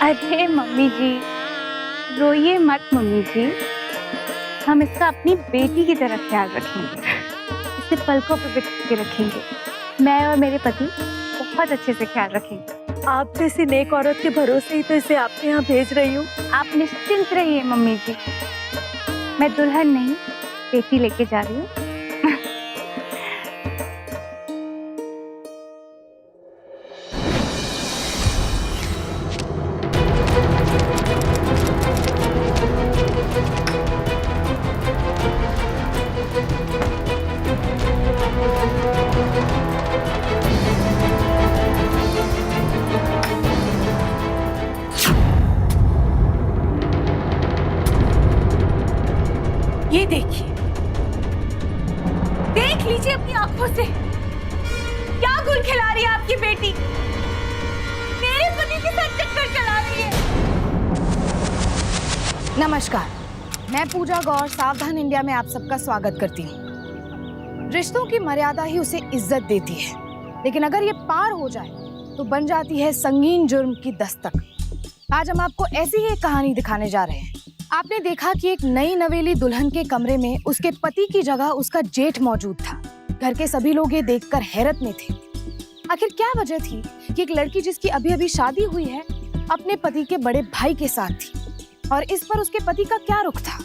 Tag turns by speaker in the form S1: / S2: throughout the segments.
S1: अरे मम्मी जी, रोइए मत मम्मी जी। हम इसका अपनी बेटी की तरह ख्याल रखेंगे, इसे पलकों पर बिठा के रखेंगे। मैं और मेरे पति बहुत अच्छे से ख्याल रखेंगे।
S2: आप जैसी नेक औरत के भरोसे ही तो इसे आपके यहाँ भेज रही हूँ।
S1: आप निश्चिंत रहिए मम्मी जी, मैं दुल्हन नहीं बेटी लेके जा रही हूँ।
S2: ये देखिए, देख लीजिए अपनी आंखों से, क्या गुल खिला रही है आपकी बेटी। मेरे पति के साथ चक्कर चला रही है।
S3: नमस्कार, मैं पूजा गौर सावधान इंडिया में आप सबका स्वागत करती हूँ। रिश्तों की मर्यादा ही उसे इज्जत देती है, लेकिन अगर ये पार हो जाए तो बन जाती है संगीन जुर्म की दस्तक। आज हम आपको ऐसी ही एक कहानी दिखाने जा रहे हैं। आपने देखा कि एक नई नवेली दुल्हन के कमरे में उसके पति की जगह उसका जेठ मौजूद था। घर के सभी लोग ये देखकर हैरत में थे। आखिर क्या वजह थी कि एक लड़की जिसकी अभी अभी शादी हुई है अपने पति के बड़े भाई के साथ थी, और इस पर उसके पति का क्या रुख था?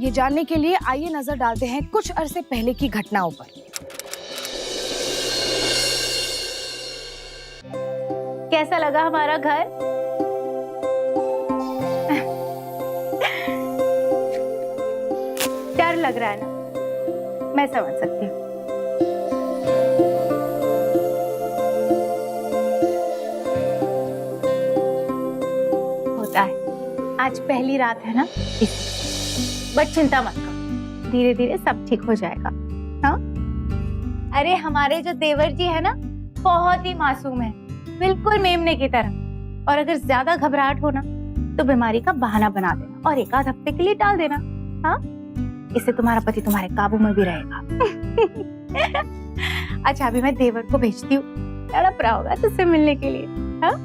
S3: ये जानने के लिए आइए नजर डालते हैं कुछ अरसे पहले की घटनाओं पर।
S1: कैसा लगा हमारा घर? डर लग रहा है ना? मैं समझ सकती हूँ। होता है, आज पहली रात है ना, बट चिंता मत करो, धीरे धीरे सब ठीक हो जाएगा। हाँ, अरे हमारे जो देवर जी है ना, बहुत ही मासूम है, बिल्कुल मेमने की तरह। और अगर ज्यादा घबराहट हो ना तो बीमारी का बहाना बना देना और एक आध हफ्ते के लिए टाल देना। हाँ, इससे तुम्हारा पति तुम्हारे काबू में भी रहेगा। अच्छा, अभी मैं देवर को भेजती हूँ, तड़प रहा होगा तुझसे मिलने के लिए। हाँ,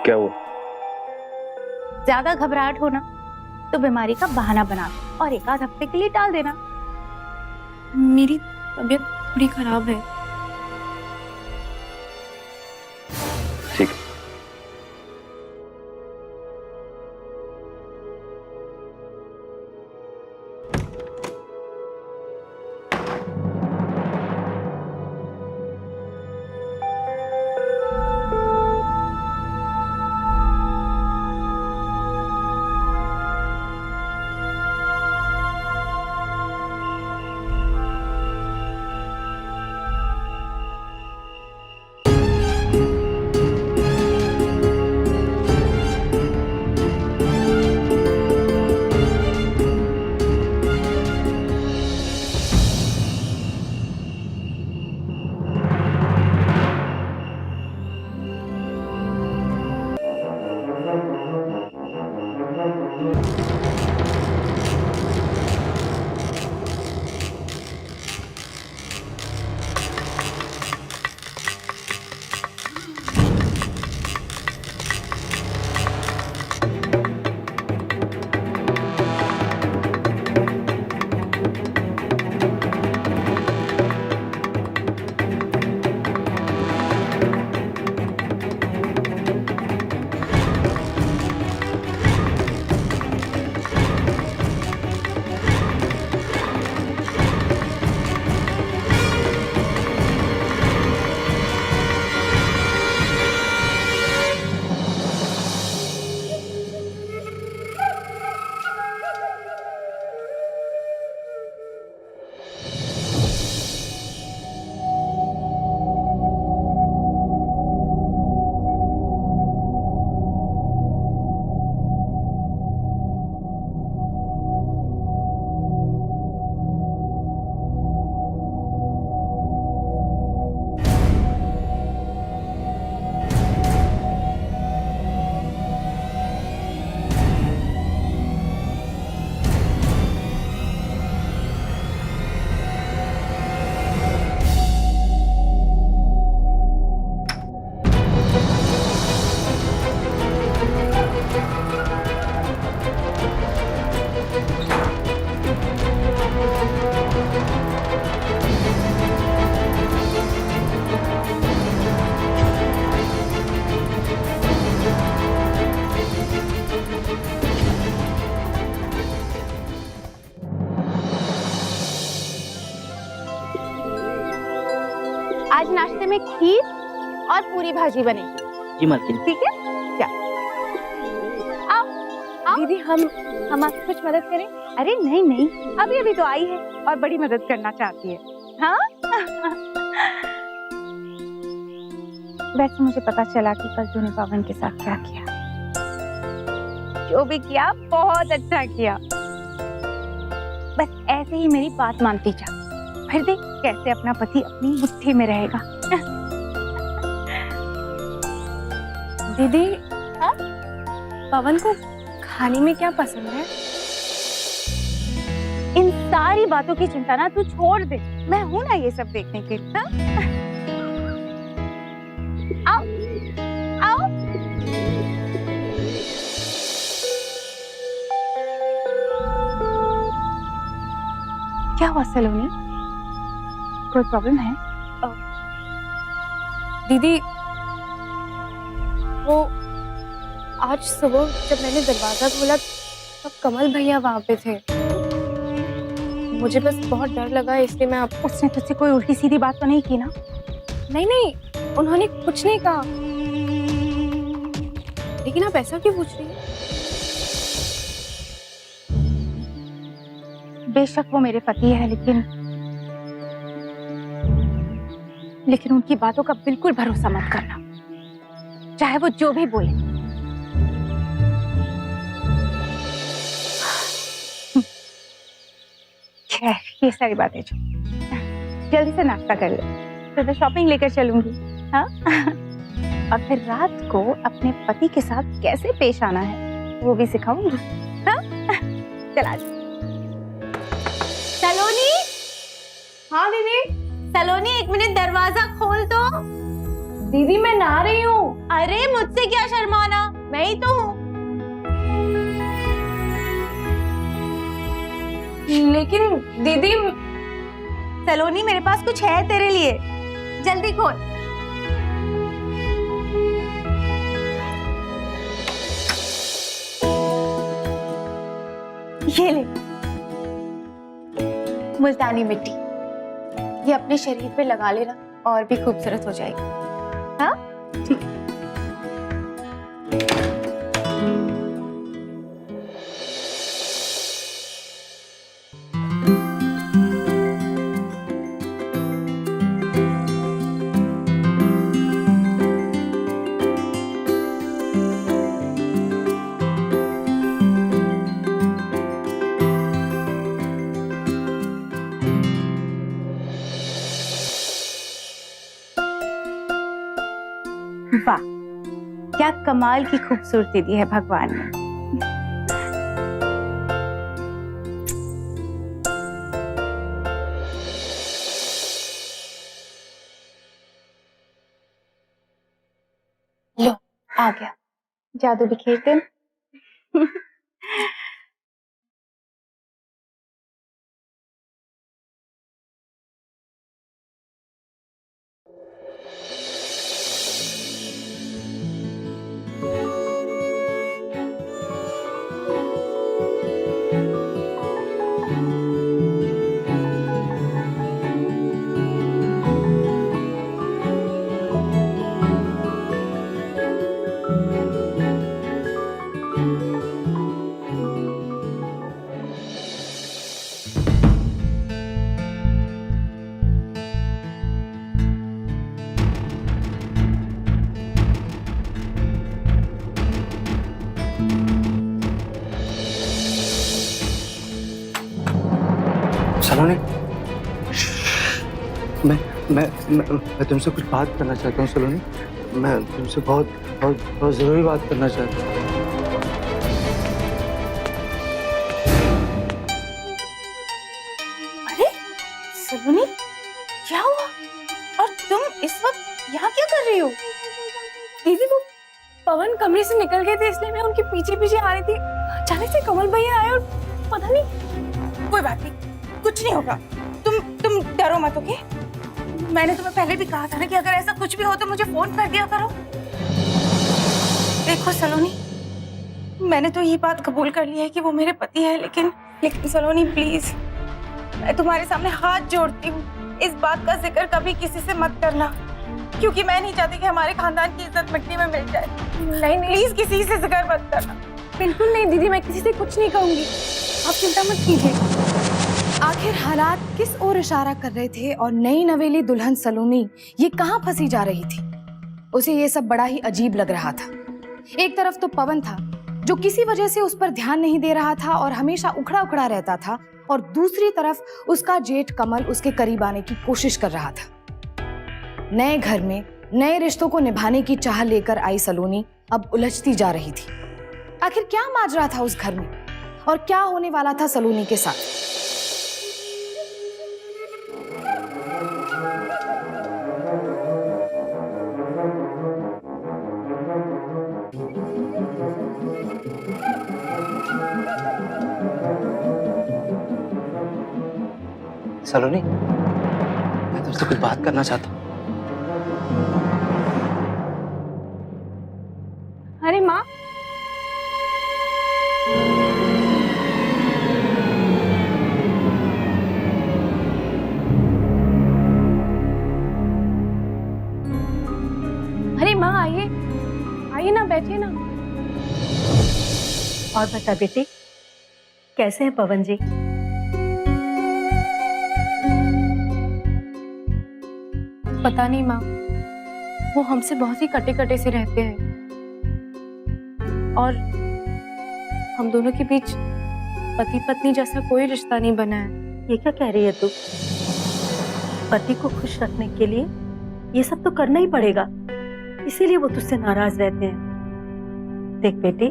S4: क्या हुआ?
S1: ज्यादा घबराहट हो ना तो बीमारी का बहाना बना दो और एक आध हफ्ते के लिए टाल देना।
S2: मेरी तबीयत थोड़ी खराब है।
S4: ठीक।
S1: आज नाश्ते में खीर और पूरी भाजी बनेगी,
S5: जी मालकिन।
S1: ठीक है? क्या? आओ आओ।
S2: दीदी हम आपकी कुछ मदद करें?
S1: अरे नहीं नहीं, अभी अभी तो आई है और बड़ी मदद करना चाहती है। हाँ वैसे मुझे पता चला कि कल तूने पवन के साथ क्या किया। जो भी किया बहुत अच्छा किया। बस ऐसे ही मेरी बात मानती जा, फिर देख कैसे अपना पति अपनी मुट्ठी में रहेगा।
S2: दीदी
S1: हाँ?
S2: पवन को खाने में क्या पसंद है?
S1: इन सारी बातों की चिंता ना तू छोड़ दे, मैं हूं ना ये सब देखने के लिए। हाँ? आओ आओ। क्या हुआ सलोनी, कोई प्रॉब्लम है?
S2: दीदी वो आज सुबह जब मैंने दरवाजा खोला तब कमल भैया वहां पे थे। मुझे बस बहुत डर लगा, इसलिए मैं आप
S1: उसने तुझसे कोई उल्टी सीधी बात तो नहीं की ना?
S2: नहीं, उन्होंने कुछ नहीं कहा। लेकिन आप ऐसा क्यों पूछ रही हैं?
S1: बेशक वो मेरे पति है, लेकिन उनकी बातों का बिल्कुल भरोसा मत करना, चाहे वो जो भी बोले। खैर ये सारी बातें जो, जल्दी से नाश्ता कर ले, तो शॉपिंग लेकर चलूंगी। हाँ और फिर रात को अपने पति के साथ कैसे पेश आना है वो भी सिखाऊंगी। हाँ चला। सलोनी।
S2: हाँ दीदी।
S1: सलोनी 1 मिनट दरवाजा खोल दो।
S2: दीदी मैं नहा रही हूँ।
S1: अरे मुझसे क्या शर्माना, मैं ही तो हूँ।
S2: लेकिन दीदी
S1: सलोनी मेरे पास कुछ है तेरे लिए, जल्दी खोल। ये ले मुल्तानी मिट्टी, ये अपने शरीर पे लगा लेना और भी खूबसूरत हो जाएगी। हाँ ठीक। वाह क्या कमाल की खूबसूरती दी है भगवान ने। लो आ गया, जादू बिखेरते हैं।
S6: सलोनी, मैं तुमसे कुछ बात करना चाहता हूँ सलोनी। मैं तुमसे बहुत बहुत बहुत जरूरी बात करना चाहता हूँ।
S1: अरे सलोनी क्या हुआ, और तुम इस वक्त यहाँ क्या कर रही हो?
S2: दीदी वो पवन कमरे से निकल गए थे, इसलिए मैं उनके पीछे पीछे आ रही थी। अचानक से कमल भैया आए और पता नहीं।
S1: कोई बात नहीं, कुछ नहीं होगा, तुम डरो मत। ओके, मैंने तुम्हें पहले भी कहा था ना कि अगर ऐसा कुछ भी हो तो मुझे फोन कर दिया करो। देखो सलोनी, मैंने तो ये बात कबूल कर ली है कि वो मेरे पति है, लेकिन सलोनी प्लीज, मैं तुम्हारे सामने हाथ जोड़ती हूँ, इस बात का जिक्र कभी किसी से मत करना, क्योंकि मैं नहीं चाहती कि हमारे खानदान की इज्जत मिट्टी में मिल जाए।
S2: नहीं नहीं,
S1: प्लीज किसी से जिक्र मत करना।
S2: बिल्कुल नहीं दीदी, मैं किसी से कुछ नहीं कहूंगी, आप चिंता मत कीजिए।
S3: आखिर हालात किस ओर इशारा कर रहे थे और नई नवेली दुल्हन सलोनी ये कहाँ फंसी जा रही थी? उसे ये सब बड़ा ही अजीब लग रहा था। एक तरफ तो पवन था जो किसी वजह से उस पर ध्यान नहीं दे रहा था और हमेशा उखड़ा उखड़ा रहता था, और दूसरी तरफ उसका जेठ कमल उसके करीब आने की कोशिश कर रहा था। नए घर में नए रिश्तों को निभाने की चाह लेकर आई सलोनी अब उलझती जा रही थी। आखिर क्या माजरा था उस घर में और क्या होने वाला था सलोनी के साथ?
S6: सलोनी, मैं तुमसे कुछ बात करना चाहता हूँ।
S2: अरे माँ, अरे माँ आइए, आइए ना, बैठिए ना।
S5: और बता बेटी, कैसे हैं पवन जी?
S2: पता नहीं माँ, वो हमसे बहुत ही कटे कटे से रहते हैं और हम दोनों के बीच पति पत्नी जैसा कोई रिश्ता नहीं बना है।
S5: ये क्या कह रही है तू? पति को खुश रखने के लिए ये सब तो करना ही पड़ेगा, इसीलिए वो तुझसे नाराज रहते हैं। देख बेटी,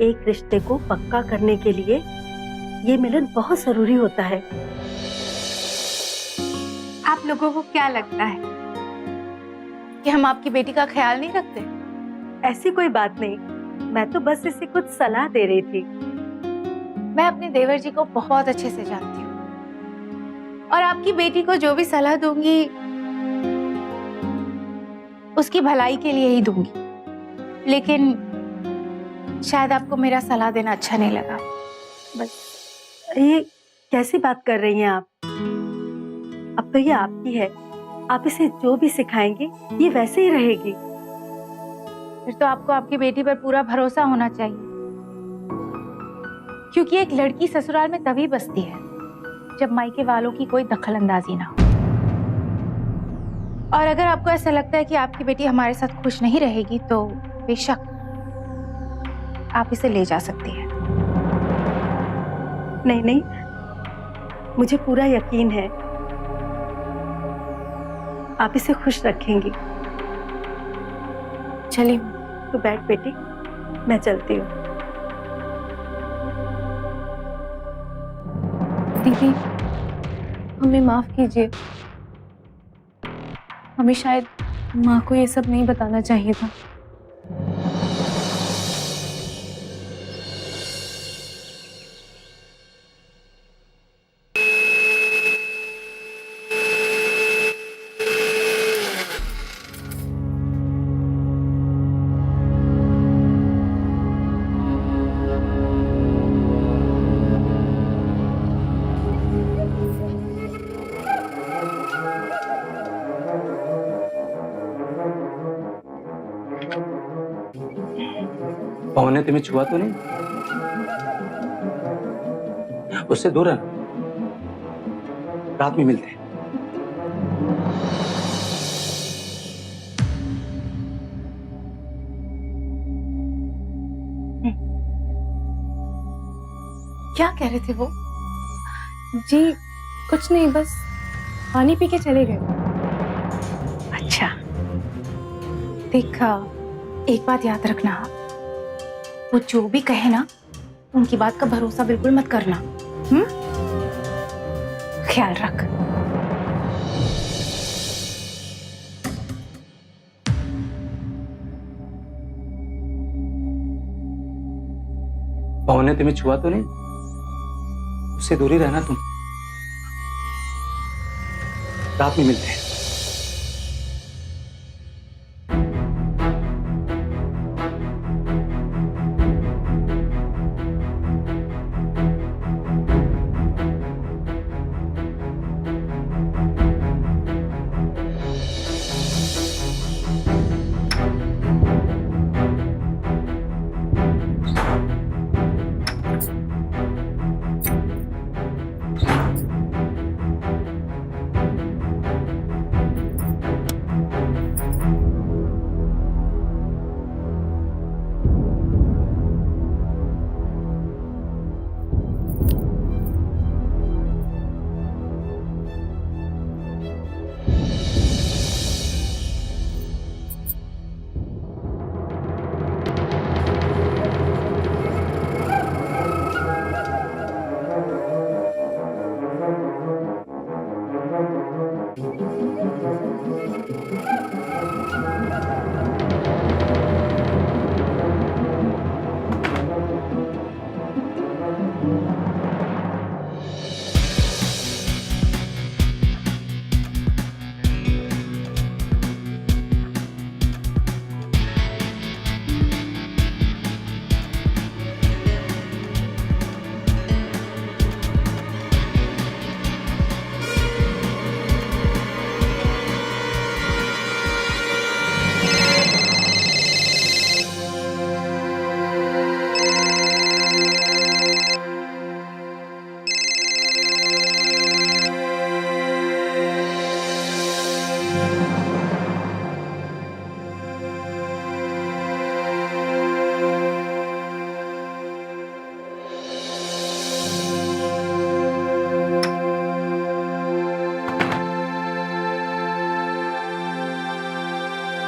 S5: एक रिश्ते को पक्का करने के लिए ये मिलन बहुत जरूरी होता है।
S1: आप लोगों को क्या लगता है कि हम आपकी बेटी का ख्याल नहीं रखते?
S5: ऐसी कोई बात नहीं, मैं तो बस इसे कुछ सलाह दे रही थी।
S1: मैं अपने देवर जी को बहुत अच्छे से जानती हूँ और आपकी बेटी को जो भी सलाह दूंगी उसकी भलाई के लिए ही दूंगी, लेकिन शायद आपको मेरा सलाह देना अच्छा नहीं लगा।
S5: बस ये कैसी बात कर रही हैं आप? अब तो ये आपकी है, आप इसे जो भी सिखाएंगे ये वैसे ही रहेगी।
S1: फिर तो आपको आपकी बेटी पर पूरा भरोसा होना चाहिए, क्योंकि एक लड़की ससुराल में तभी बसती है जब मायके वालों की कोई दखलंदाजी ना हो। और अगर आपको ऐसा लगता है कि आपकी बेटी हमारे साथ खुश नहीं रहेगी तो बेशक आप इसे ले जा सकती हैं।
S5: नहीं नहीं, मुझे पूरा यकीन है आप इसे खुश रखेंगी।
S2: चलिए
S5: तो बैठ बेटी, मैं चलती हूँ।
S2: दीदी, हमें माफ कीजिए, हमें शायद माँ को ये सब नहीं बताना चाहिए था।
S6: पवन ने तुम्हें छुआ तो नहीं? उससे दूर रहना, रात में मिलते हैं।
S2: क्या कह रहे थे वो? जी कुछ नहीं, बस पानी पी के चले गए।
S1: अच्छा, देखा, एक बात याद रखना, वो जो भी कहे ना उनकी बात का भरोसा बिल्कुल मत करना। ख्याल रख।
S6: पवन ने तुम्हें छुआ तो नहीं? उससे दूर ही रहना तुम, रात में मिलते हैं।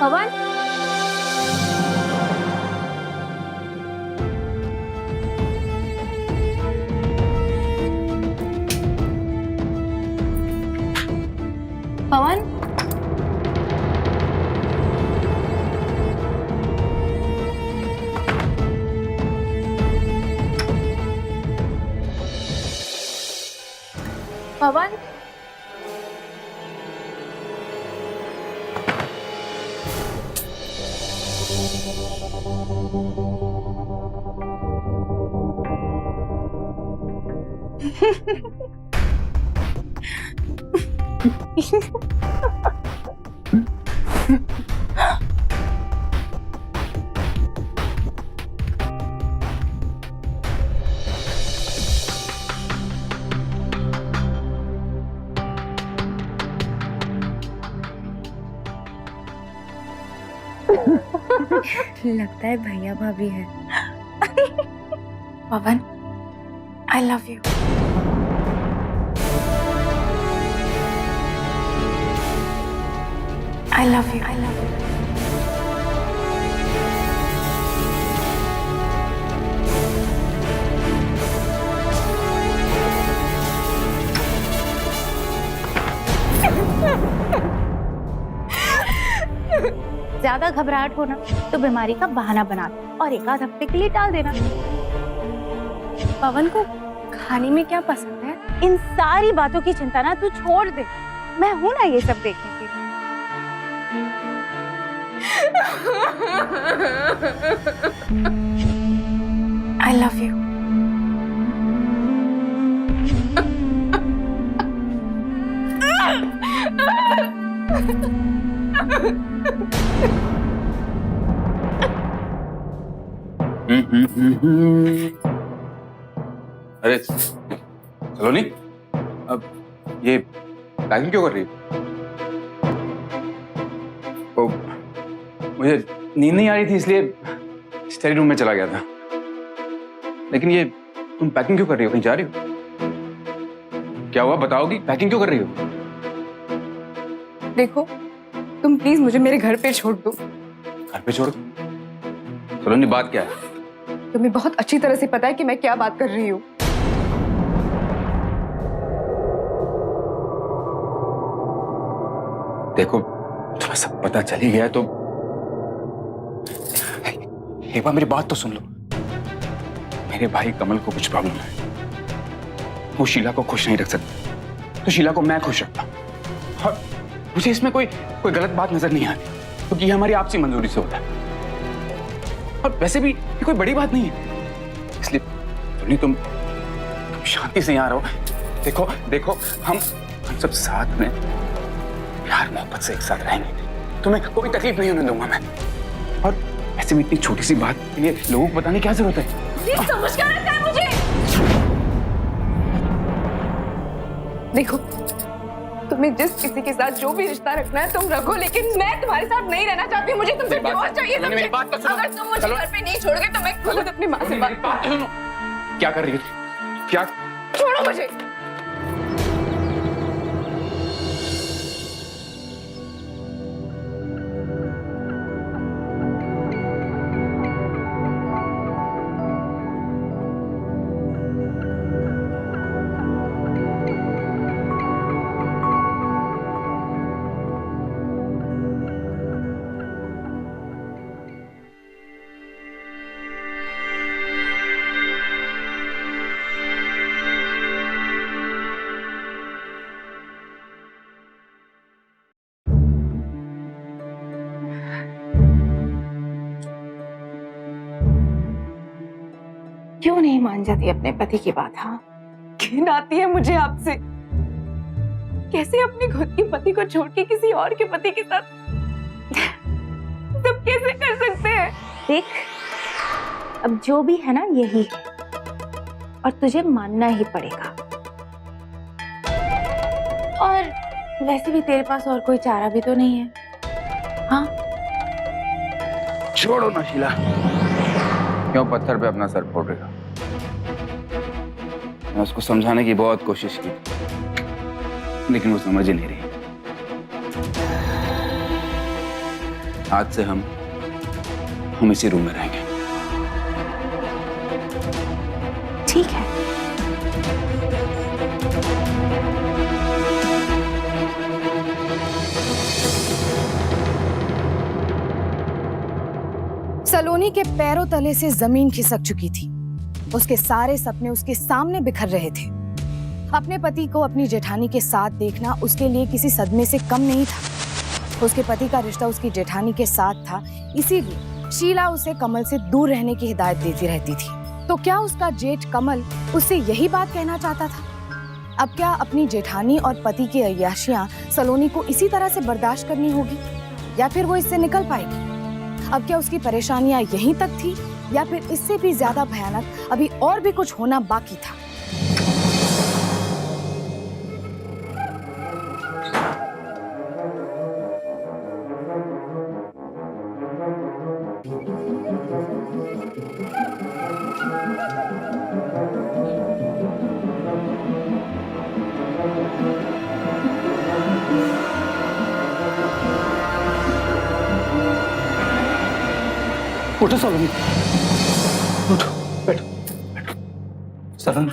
S2: पवन,
S1: पवन,
S2: पवन, लगता है भैया भाभी है। Pawan, I love you. I love you, I love you.
S1: ज्यादा घबराहट हो ना तो बीमारी का बहाना बना दो और एक आध हफ्ते के लिए टाल देना।
S2: पवन को खाने में क्या पसंद है?
S1: इन सारी बातों की चिंता ना तू छोड़ दे, मैं हूं ना ये सब देखने के लिए।
S2: आई लव यू।
S7: अरे सलोनी, अब ये पैकिंग क्यों कर रही हो? मुझे नींद नहीं आ रही थी इसलिए स्टडी रूम में चला गया था। लेकिन ये तुम पैकिंग क्यों कर रही हो? कहीं जा रही हो? क्या हुआ बताओगी? पैकिंग क्यों कर रही हो?
S2: देखो, तुम प्लीज मुझे मेरे घर पे छोड़ दो।
S7: घर पे छोड़ दो? सलोनी बात क्या है?
S2: तुम्हें बहुत अच्छी तरह से पता है कि मैं क्या बात कर रही हूँ।
S7: देखो थोड़ा सा पता चल ही गया तो एक बार मेरी बात तो सुन लो। मेरे भाई कमल को कुछ प्रॉब्लम है, वो शीला को खुश नहीं रख सकता, तो शीला को मैं खुश रखता हूं। और मुझे इसमें कोई गलत बात नजर नहीं आती, क्योंकि ये हमारी आपसी मंजूरी से होता है। और वैसे भी ये कोई बड़ी बात नहीं है, इसलिए तुम शांति से यहाँ रहो। देखो देखो हम सब साथ में प्यार मोहब्बत से एक साथ रहेंगे, तुम्हें कोई तकलीफ नहीं होने दूंगा मैं। और ऐसे में इतनी छोटी सी बात के लिए लोगों को बताने की क्या जरूरत है?
S2: समझ कर रखा है मुझे। देखो, तुम्हें जिस किसी के साथ जो भी रिश्ता रखना है तुम रखो, लेकिन मैं तुम्हारे साथ नहीं रहना चाहती। मुझे तुमसे डिवोर्स चाहिए।
S7: मेरी बात तो सुनो।
S2: अगर तुम मुझे घर पे नहीं छोड़ोगे तो मैं खुद अपनी माँ से बात
S7: सुनो। क्या कर रही हो? क्या?
S2: छोड़ो मुझे।
S1: क्यों नहीं मान जाती अपने पति की बात? हाँ,
S2: घिन आती है मुझे आपसे। कैसे अपने खुद के पति को छोड़ के किसी और के पति के साथ सब कैसे कर सकते हैं?
S1: देख, अब जो भी है ना यही है और तुझे मानना ही पड़ेगा। और वैसे भी तेरे पास और कोई चारा भी तो नहीं है। हाँ,
S7: छोड़ो ना शीला, क्यों पत्थर पे अपना सर फोड़ रही हो? मैं उसको समझाने की बहुत कोशिश की, लेकिन वो समझ ही नहीं रही। आज से हम इसी रूम में रहेंगे।
S1: ठीक है।
S3: सलोनी के पैरों तले से जमीन खिसक चुकी थी। उसके सारे सपने उसके सामने बिखर रहे थे। अपने पति को अपनी जेठानी के साथ देखना उसके लिए किसी सदमे से कम नहीं था। उसके पति का रिश्ता उसकी जेठानी के साथ था, इसीलिए शीला उसे कमल से दूर रहने की हिदायत देती रहती थी। तो क्या उसका जेठ कमल उससे यही बात कहना चाहता था? अब क्या अपनी जेठानी और पति की अय्याशियां सलोनी को इसी तरह से बर्दाश्त करनी होगी, या फिर वो इससे निकल पाएगी? अब क्या उसकी परेशानियां यहीं तक थी, या फिर इससे भी ज्यादा भयानक अभी और भी कुछ होना बाकी था?
S6: उठो सलोनी, उठो, बैठो, बैठो। सलोनी,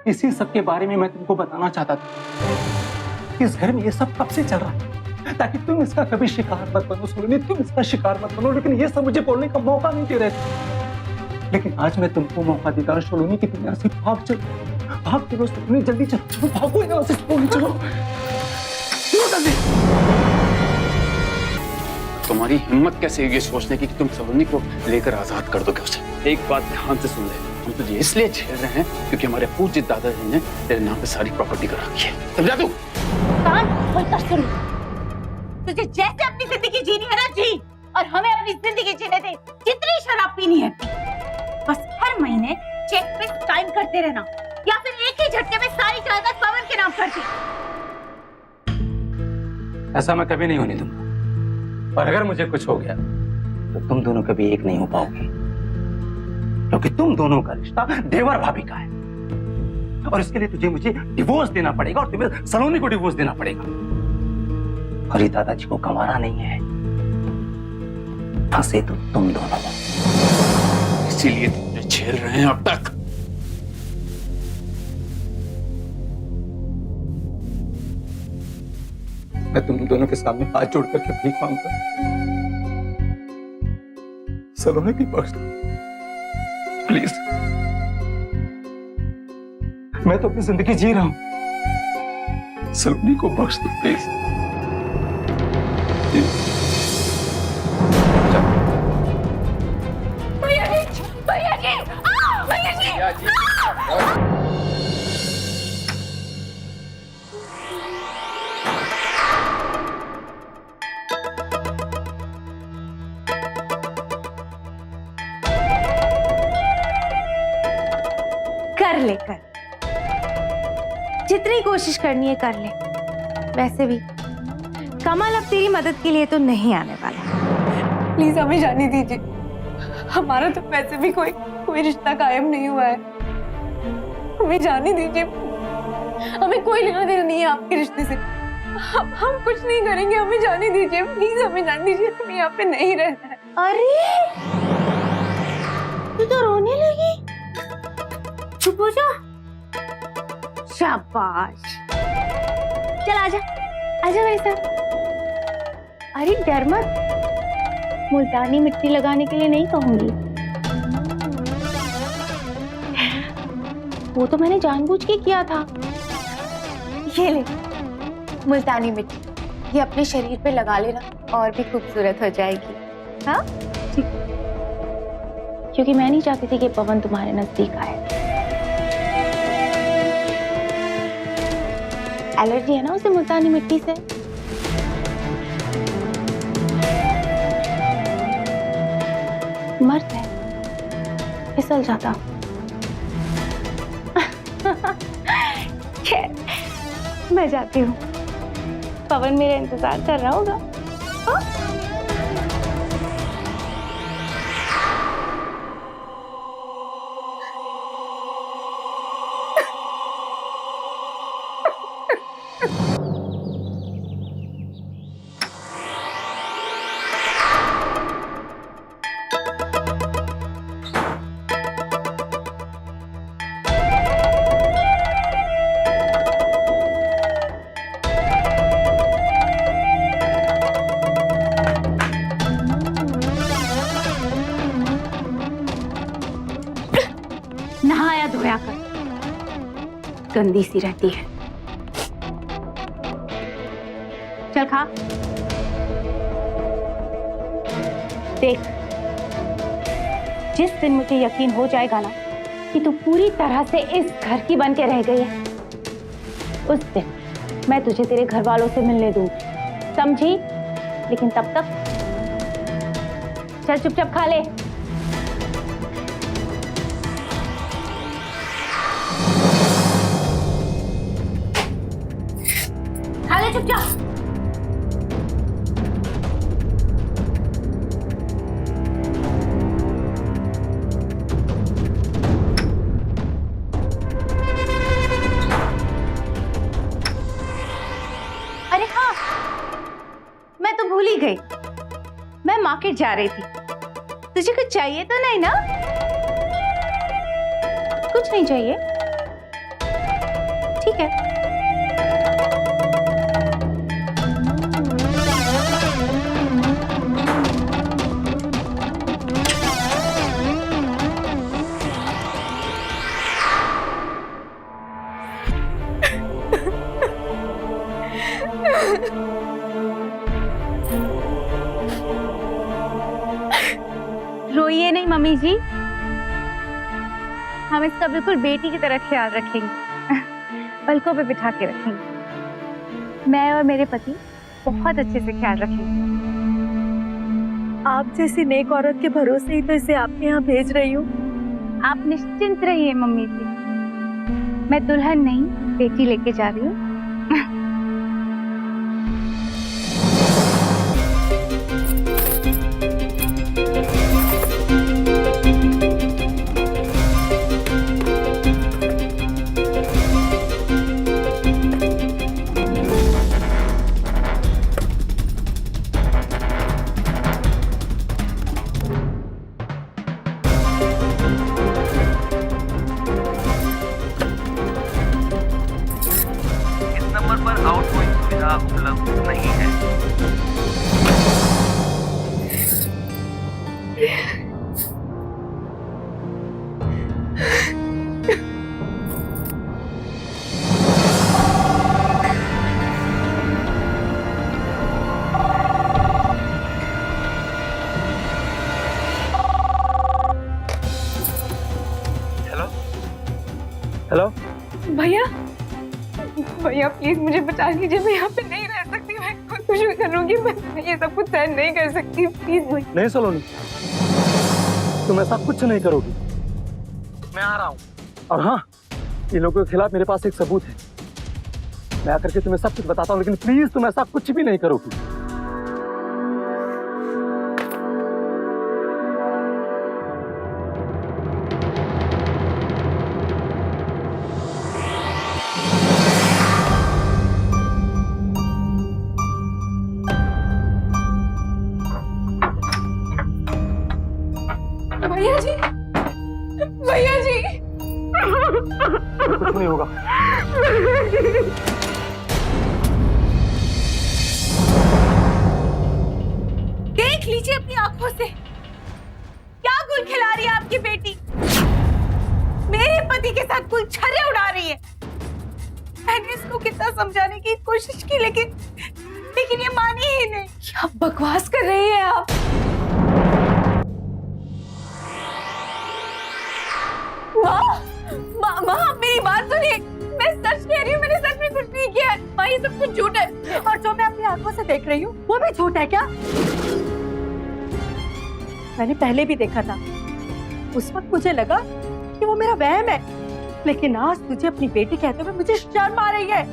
S6: इसी सब के बारे में मैं तुमको बताना चाहता था। इस घर में ये सब कब से चल रहा है, ताकि तुम इसका कभी शिकार मत बनो सलोनी, तुम इसका शिकार मत बनो। लेकिन ये सब मुझे बोलने का मौका नहीं दे रहे थे। लेकिन आज मैं तुमको मौका देता हूँ सलोनी की, तुम यहाँ से भाग चलो सलोनी, जल्दी चलो, भागो यहाँ से सलोनी, चलो जल्दी।
S7: तुम्हारी हिम्मत कैसे ये सोचने की कि तुम सलोनी को लेकर आजाद कर दोगे उसे? एक बात ध्यान से सुन ले, हम तुझे इसलिए छेड़ रहे हैं क्योंकि हमारे पूज्य दादाजी ने तेरे नाम पे सारी प्रॉपर्टी कर रखी है, समझा तू?
S1: कान खोलकर सुन, तुझे जैसे अपनी जिंदगी जीनी है ना जी, और हमें अपनी जिंदगी जीने दे। जितनी शराब पीनी है पी, बस हर महीने चेक पे साइन करते रहना, या फिर एक ही झटके में सारी जायदाद पवन के नाम कर दी।
S6: ऐसा मैं कभी नहीं होने दूंगा, और अगर मुझे कुछ हो गया तो तुम दोनों कभी एक नहीं हो पाओगे, क्योंकि तुम दोनों का रिश्ता देवर भाभी का है, और इसके लिए तुझे मुझे डिवोर्स देना पड़ेगा, और तुम्हें सलोनी को डिवोर्स देना पड़ेगा। और ये दादाजी को कमाना नहीं है, फंसे तो तुम दोनों,
S7: इसीलिए तुझे छेड़ रहे हैं अब तक।
S6: मैं तुम दोनों के सामने हाथ जोड़ करके भीख मांगता, सलोनी की बख्श प्लीज। मैं तो अपनी जिंदगी जी रहा हूं, सलोनी को बख्श दो प्लीज।
S1: भैया जी, भैया जी, भैया जी। कर ले, कर, जितनी कोशिश करनी है कर ले। वैसे भी कमल अब तेरी मदद के लिए तो नहीं आने वाला।
S2: प्लीज हमें जाने दीजिए, हमारा तो वैसे भी कोई रिश्ता कायम नहीं हुआ है। हमें जाने दीजिए, हमें कोई लेना देना नहीं है आपके रिश्ते से। हम कुछ नहीं करेंगे, हमें जाने दीजिए, प्लीज हमें जाने दीजिए, हमें यहाँ पे नहीं रहना है।
S1: अरे तू तो रोने लगी, चुप हो जा। शाबाश, चल आजा, आजा मेरे साथ। अरे डर मत, मुल्तानी मिट्टी लगाने के लिए नहीं कहूंगी, वो तो मैंने जानबूझ के किया था। ये ले मुल्तानी मिट्टी, ये अपने शरीर पे लगा लेना और भी खूबसूरत हो जाएगी। हाँ ठीक। क्योंकि मैं नहीं चाहती थी कि पवन तुम्हारे नजदीक आए। एलर्जी है ना उसे मुल्तानी मिट्टी से। मर्द है, फिसल जाता। खैर, मैं जाती हूँ। पवन मेरा इंतजार कर रहा होगा। हाँ? नहाया धोया कर, गंदी सी रहती है। चल खा। देख, जिस दिन मुझे यकीन हो जाएगा ना कि तू पूरी तरह से इस घर की बन के रह गई है, उस दिन मैं तुझे तेरे घर वालों से मिलने दूंगी, समझी? लेकिन तब तक चल चुपचाप खा ले। खा ले चुपचाप। अरे हाँ, मैं तो भूल ही गई, मैं मार्केट जा रही थी। तुझे कुछ चाहिए तो नहीं ना? कुछ नहीं चाहिए? ठीक है। रोइए नहीं मम्मी जी, हम इसका बिल्कुल बेटी की तरह ख्याल रखेंगे, पलकों पे बिठा के रखेंगे। मैं और मेरे पति बहुत अच्छे से ख्याल रखेंगे।
S5: आप जैसी नेक औरत के भरोसे ही तो इसे आपके यहाँ भेज रही हूँ।
S1: आप निश्चिंत रहिए मम्मी जी, मैं दुल्हन नहीं बेटी लेके जा रही हूँ।
S8: नंबर पर आउटगोइंग सुविधा उपलब्ध नहीं है। हेलो
S6: हेलो,
S2: भैया, भैया प्लीज मुझे बचा लीजिए। मैं यहाँ पे नहीं रह सकती, मैं खुद कुछ भी करूँगी, मैं ये सब कुछ सहन नहीं कर सकती। प्लीज भैया।
S6: नहीं सलोनी, तुम ऐसा कुछ नहीं करोगी। मैं आ रहा हूँ। और हाँ, इन लोगों के खिलाफ मेरे पास एक सबूत है। मैं आकर के तुम्हें सब कुछ बताता हूँ, लेकिन प्लीज तुम ऐसा कुछ भी नहीं करोगी।
S2: भैया जी, भैया जी,
S6: कुछ नहीं होगा।
S1: देख लीजिए अपनी आंखों से, क्या गुल खिला रही है आपकी बेटी। मेरे पति के साथ कुल छर्रे उड़ा रही है। मैंने इसको कितना समझाने की कोशिश की, लेकिन ये मानी ही नहीं।
S2: क्या बकवास कर रही है आप? ये सब कुछ झूठ है।
S5: और जो मैं अपनी आंखों से देख रही हूँ वो भी झूठ है क्या? मैंने पहले भी देखा था, उस वक्त मुझे लगा कि वो मेरा वहम है, लेकिन आज तुझे अपनी बेटी कहते हुए मुझे शर्म आ रही है।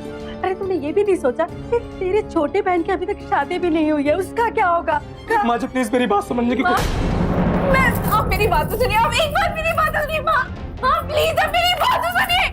S5: अरे तूने ये भी नहीं सोचा कि तेरे छोटे बहन की अभी तक शादी भी नहीं हुई है, उसका क्या होगा?
S6: माँ जी प्लीज मेरी बात समझने की
S2: आप मेरी बात तो सुनिए, आप एक बार मेरी बात तो सुनिए माँ, हाँ प्लीज आप मेरी बात तो सुनिए।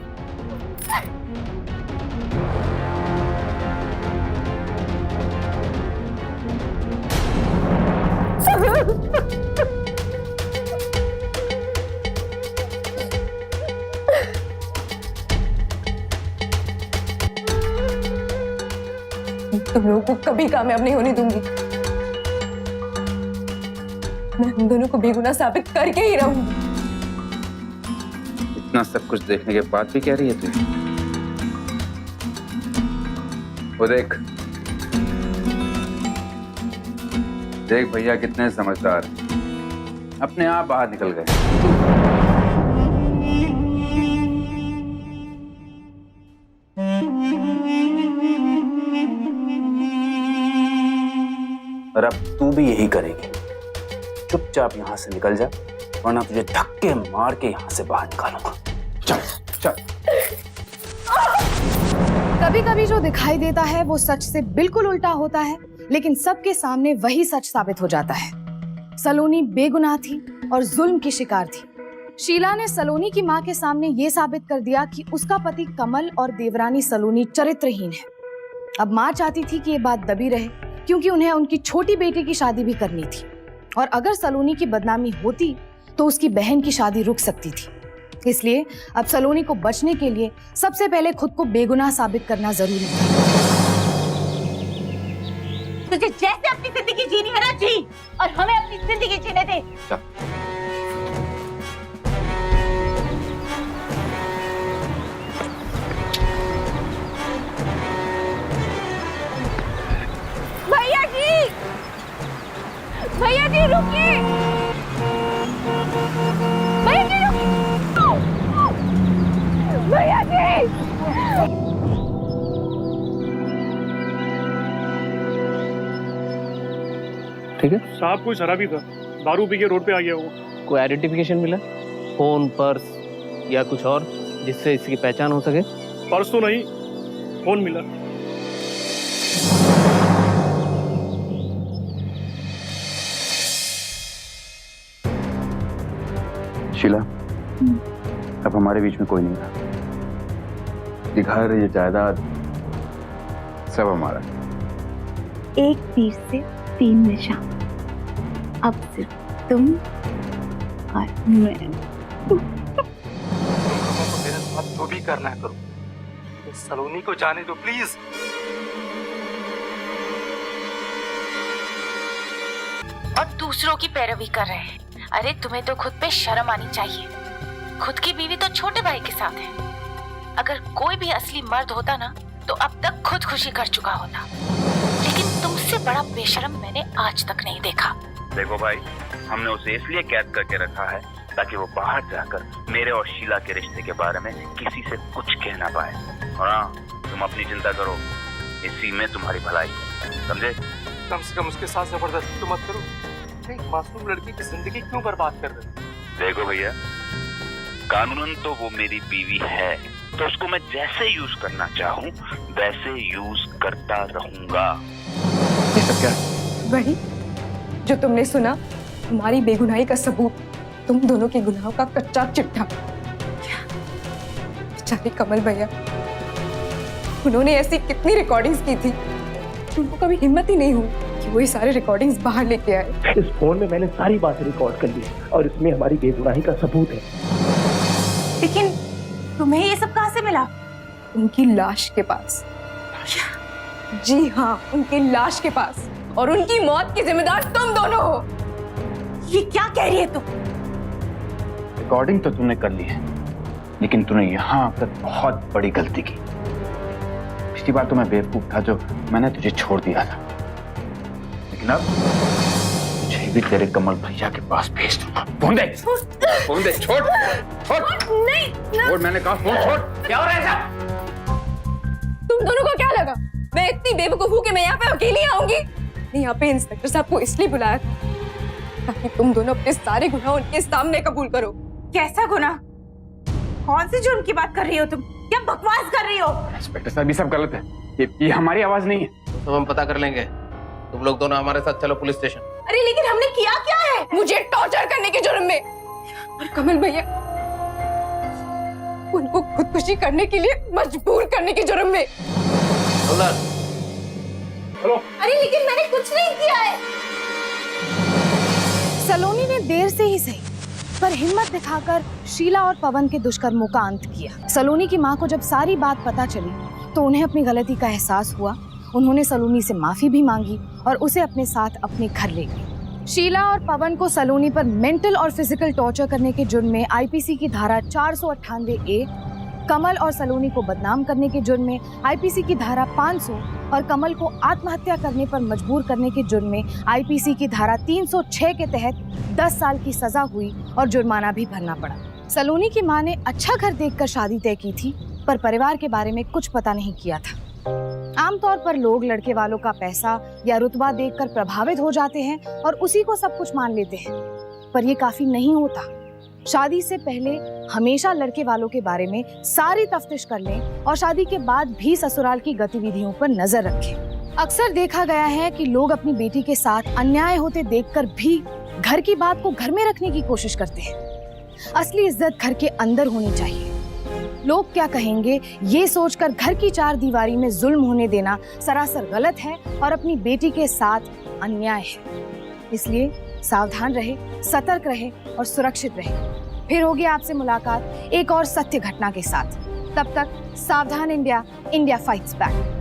S2: तुम लोगों को कभी कामयाब नहीं होने दूंगी। मैं हम दोनों को बेगुनाह साबित करके ही रहूंगी।
S7: इतना सब कुछ देखने के बाद भी कह रही है तू? वो देख देख भैया कितने समझदार, अपने आप बाहर निकल गए। और अब तू भी यही करेगी, चुपचाप यहाँ से निकल जा, वरना तुझे धक्के मार के यहाँ से बाहर निकालूंगा। चल चल।
S3: कभी कभी जो दिखाई देता है वो सच से बिल्कुल उल्टा होता है, लेकिन सबके सामने वही सच साबित हो जाता है। सलोनी बेगुनाह थी और जुल्म की शिकार थी। शीला ने सलोनी की मां के सामने ये साबित कर दिया कि उसका पति कमल और देवरानी सलोनी चरित्रहीन है। अब मां चाहती थी कि ये बात दबी रहे, क्योंकि उन्हें उनकी छोटी बेटी की शादी भी करनी थी, और अगर सलोनी की बदनामी होती तो उसकी बहन की शादी रुक सकती थी। इसलिए अब सलोनी को बचने के लिए सबसे पहले खुद को बेगुनाह साबित करना जरूरी था।
S1: तुझे जैसे अपनी जिंदगी जीनी है ना जी, और हमें अपनी जिंदगी जीने दे।
S2: भैया जी रुकिए, भैया जी रुकिए, भैया जी।
S7: ठीक है
S9: साहब कोई शराबी था, दारू पी के रोड पे आ गया वो।
S8: कोई आइडेंटिफिकेशन मिला, फोन, पर्स या कुछ और जिससे इसकी पहचान हो सके?
S9: पर्स तो नहीं, फोन मिला।
S7: शीला, अब हमारे बीच में कोई नहीं था। ये घर, ये जायदाद सब हमारा।
S1: एक तीर से 3 निशान, अब सिर्फ तुम और मैं।
S6: मेरे साथ जो भी करना है करो, सलोनी को जाने दो प्लीज।
S10: और दूसरों की पैरवी कर रहे हैं। अरे तुम्हें तो खुद पे शर्म आनी चाहिए। खुद की बीवी तो छोटे भाई के साथ है। अगर कोई भी असली मर्द होता ना तो अब तक खुदकुशी कर चुका होता, लेकिन तुमसे बड़ा बेशर्म मैंने आज तक नहीं देखा।
S4: देखो भाई, हमने उसे इसलिए कैद करके रखा है ताकि वो बाहर जाकर मेरे और शीला के रिश्ते के बारे में किसी से कुछ कह ना पाए। और हाँ, तुम अपनी चिंता करो, इसी में तुम्हारी भलाई है, समझे?
S6: कम से कम उसके साथ जबरदस्ती तो मत करो। एक मासूम लड़की की जिंदगी क्यों बर्बाद कर रहे हो?
S4: देखो भैया, कानूनन तो वो मेरी बीवी है, तो उसको मैं जैसे यूज करना चाहूँ वैसे यूज करता रहूंगा।
S7: ये सब क्या?
S2: वही जो तुमने सुना, हमारी बेगुनाही का सबूत, तुम दोनों के गुनाहों का कच्चा चिट्ठा। बेचारे कमल भैया, उन्होंने ऐसी कितनी रिकॉर्डिंग्स की थी, उनको कभी हिम्मत ही नहीं हुई कि वो ये सारे रिकॉर्डिंग्स बाहर लेके आए।
S11: इस फोन में मैंने सारी बातें रिकॉर्ड कर ली और इसमें हमारी बेगुनाही का सबूत है।
S1: लेकिन तुम्हें ये सब कहाँ से मिला?
S2: उनकी लाश के पास। जी हाँ, उनकी लाश के पास, और उनकी मौत की जिम्मेदार तुम दोनों हो।
S1: ये क्या कह रही है तुम?
S7: रिकॉर्डिंग तो तूने कर ली है, लेकिन तूने यहाँ आकर बहुत बड़ी गलती की। पिछली बार तो मैं बेवकूफ था जो मैंने तुझे छोड़ दिया था, लेकिन अब मुझे भी तेरे कमल भैया के पास भेज दूंगा। फोन दे, फोन दे, छोड़, छोड़,
S2: नहीं,
S7: छोड़, मैंने कहा फोन छोड़।
S2: क्या हो रहा है साहब? तुम दोनों को क्या लगा मैं इतनी बेवकूफ हूँ कि मैं यहाँ पे अकेली आऊंगी? मैं यहाँ पे इंस्पेक्टर साहब को इसलिए बुलाया था ताकि तुम दोनों अपने सारे गुनाह उनके सामने कबूल करो।
S1: कैसा गुनाह? कौन सी जुर्म की बात कर रही हो तुम? क्या बकवास कर रही हो?
S7: इंस्पेक्टर साहब ये सब गलत है, ये हमारी आवाज नहीं है।
S8: तो हम पता कर लेंगे, तुम लोग दोनों हमारे साथ चलो पुलिस स्टेशन।
S2: अरे लेकिन हमने किया क्या है? मुझे टॉर्चर करने के जुर्म में और कमल भैया उनको खुदकुशी करने के लिए मजबूर करने के जुर्म में।
S9: हेलो।
S1: अरे लेकिन मैंने कुछ नहीं किया है।
S3: सलोनी ने देर से ही सही पर हिम्मत दिखाकर शीला और पवन के दुष्कर्मों का अंत किया। सलोनी की माँ को जब सारी बात पता चली तो उन्हें अपनी गलती का एहसास हुआ। उन्होंने सलोनी से माफी भी मांगी और उसे अपने साथ अपने घर ले गई। शीला और पवन को सलोनी पर मेंटल और फिजिकल टॉर्चर करने के जुर्म में आईपीसी की धारा 498A, कमल और सलोनी को बदनाम करने के जुर्म में आईपीसी की धारा 500 और कमल को आत्महत्या करने पर मजबूर करने के जुर्म में आईपीसी की धारा 306 के तहत 10 साल की सजा हुई और जुर्माना भी भरना पड़ा। सलोनी की मां ने अच्छा घर देखकर शादी तय की थी पर परिवार के बारे में कुछ पता नहीं किया था। आमतौर पर लोग लड़के वालों का पैसा या रुतबा देखकर प्रभावित हो जाते हैं और उसी को सब कुछ मान लेते हैं, पर ये काफी नहीं होता। शादी से पहले हमेशा लड़के वालों के बारे में सारी तफ्तीश कर लें और शादी के बाद भी ससुराल की गतिविधियों पर नजर रखें। अक्सर देखा गया है कि लोग अपनी बेटी के साथ अन्याय होते देखकर भी घर की बात को घर में रखने की कोशिश करते हैं। असली इज्जत घर के अंदर होनी चाहिए। लोग क्या कहेंगे ये सोचकर घर की चार दीवारी में जुल्म होने देना सरासर गलत है और अपनी बेटी के साथ अन्याय है। इसलिए सावधान रहे, सतर्क रहे और सुरक्षित रहे। फिर होगी आपसे मुलाकात एक और सत्य घटना के साथ। तब तक सावधान इंडिया, इंडिया फाइट्स बैक।